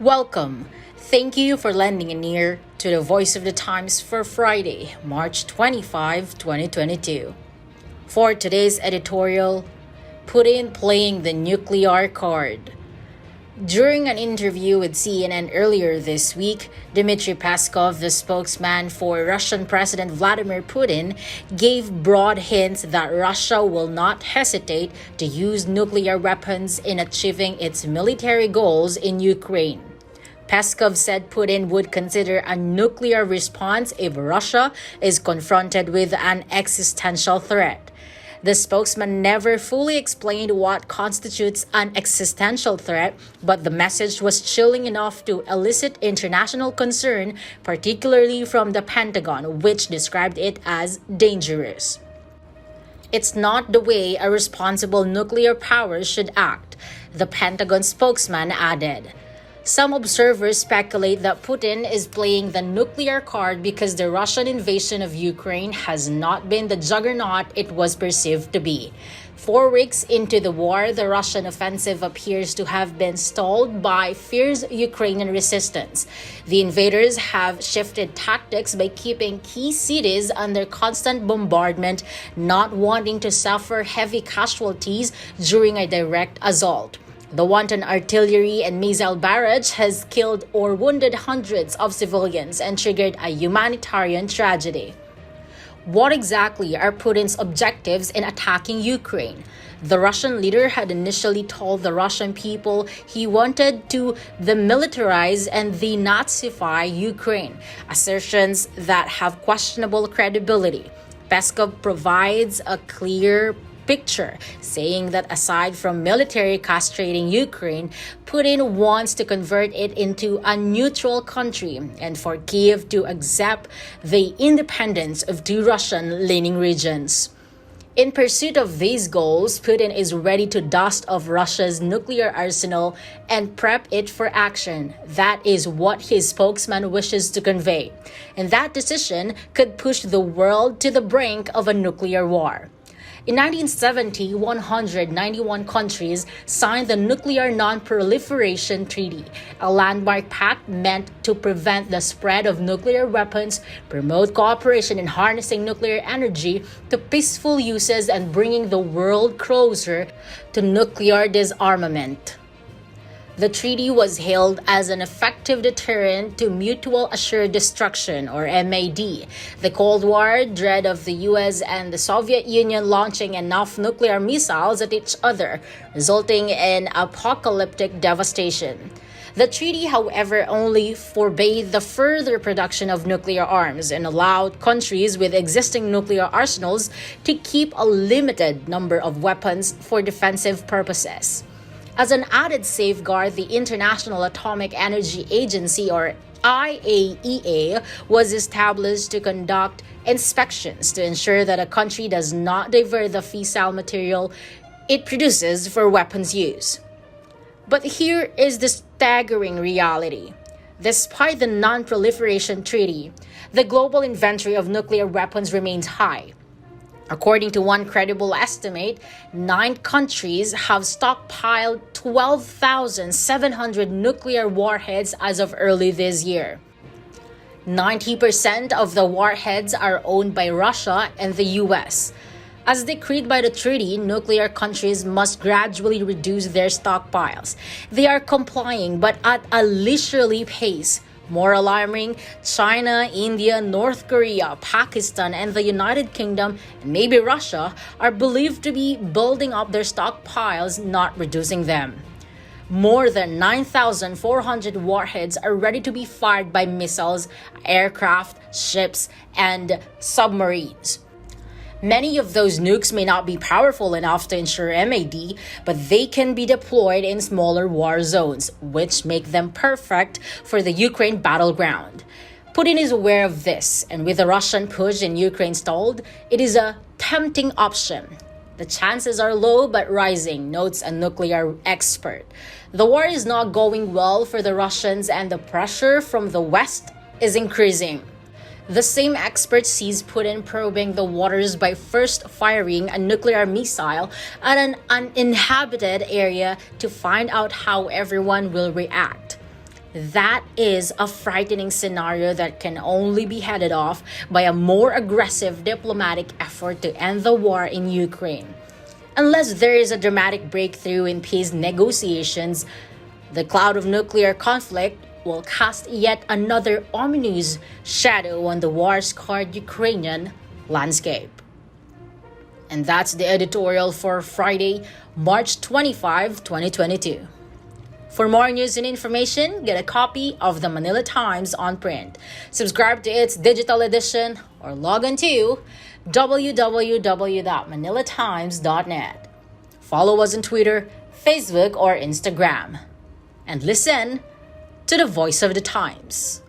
Welcome. Thank you for lending an ear to the Voice of the Times for Friday, March 25, 2022. For today's editorial, Putin playing the nuclear card. During an interview with CNN earlier this week, Dmitry Peskov, the spokesman for Russian President Vladimir Putin, gave broad hints that Russia will not hesitate to use nuclear weapons in achieving its military goals in Ukraine. Peskov said Putin would consider a nuclear response if Russia is confronted with an existential threat. The spokesman never fully explained what constitutes an existential threat, but the message was chilling enough to elicit international concern, particularly from the Pentagon, which described it as dangerous. It's not the way a responsible nuclear power should act, the Pentagon spokesman added. Some observers speculate that Putin is playing the nuclear card because the Russian invasion of Ukraine has not been the juggernaut it was perceived to be. 4 weeks into the war, the Russian offensive appears to have been stalled by fierce Ukrainian resistance. The invaders have shifted tactics by keeping key cities under constant bombardment, not wanting to suffer heavy casualties during a direct assault. The wanton artillery and missile barrage has killed or wounded hundreds of civilians and triggered a humanitarian tragedy. What exactly are Putin's objectives in attacking Ukraine? The Russian leader had initially told the Russian people he wanted to demilitarize and denazify Ukraine, assertions that have questionable credibility. Peskov provides a clear picture, saying that aside from military castrating Ukraine, Putin wants to convert it into a neutral country and for Kiev to accept the independence of 2 Russian-leaning regions. In pursuit of these goals, Putin is ready to dust off Russia's nuclear arsenal and prep it for action. That is what his spokesman wishes to convey. And that decision could push the world to the brink of a nuclear war. In 1970, 191 countries signed the Nuclear Non-Proliferation Treaty, a landmark pact meant to prevent the spread of nuclear weapons, promote cooperation in harnessing nuclear energy to peaceful uses, and bringing the world closer to nuclear disarmament. The treaty was hailed as an effective deterrent to mutual assured destruction, or MAD. The Cold War dread of the US and the Soviet Union launching enough nuclear missiles at each other, resulting in apocalyptic devastation. The treaty, however, only forbade the further production of nuclear arms and allowed countries with existing nuclear arsenals to keep a limited number of weapons for defensive purposes. As an added safeguard, the International Atomic Energy Agency, or IAEA, was established to conduct inspections to ensure that a country does not divert the fissile material it produces for weapons use. But here is the staggering reality. Despite the Non-Proliferation Treaty, the global inventory of nuclear weapons remains high. According to one credible estimate, 9 countries have stockpiled 12,700 nuclear warheads as of early this year. 90% of the warheads are owned by Russia and the US. As decreed by the treaty, nuclear countries must gradually reduce their stockpiles. They are complying, but at a leisurely pace. More alarming, China, India, North Korea, Pakistan, and the United Kingdom, and maybe Russia, are believed to be building up their stockpiles, not reducing them. More than 9,400 warheads are ready to be fired by missiles, aircraft, ships, and submarines. Many of those nukes may not be powerful enough to ensure MAD, but they can be deployed in smaller war zones, which make them perfect for the Ukraine battleground. Putin is aware of this, and with the Russian push in Ukraine stalled, it is a tempting option. The chances are low but rising, notes a nuclear expert. The war is not going well for the Russians, and the pressure from the West is increasing. The same expert sees Putin probing the waters by first firing a nuclear missile at an uninhabited area to find out how everyone will react. That is a frightening scenario that can only be headed off by a more aggressive diplomatic effort to end the war in Ukraine. Unless there is a dramatic breakthrough in peace negotiations, the cloud of nuclear conflict will cast yet another ominous shadow on the war-scarred Ukrainian landscape. And that's the editorial for Friday, March 25, 2022. For more news and information, get a copy of the Manila Times on print. Subscribe to its digital edition or log on to www.manilatimes.net. Follow us on Twitter, Facebook, or Instagram. And listen to the Voice of the Times.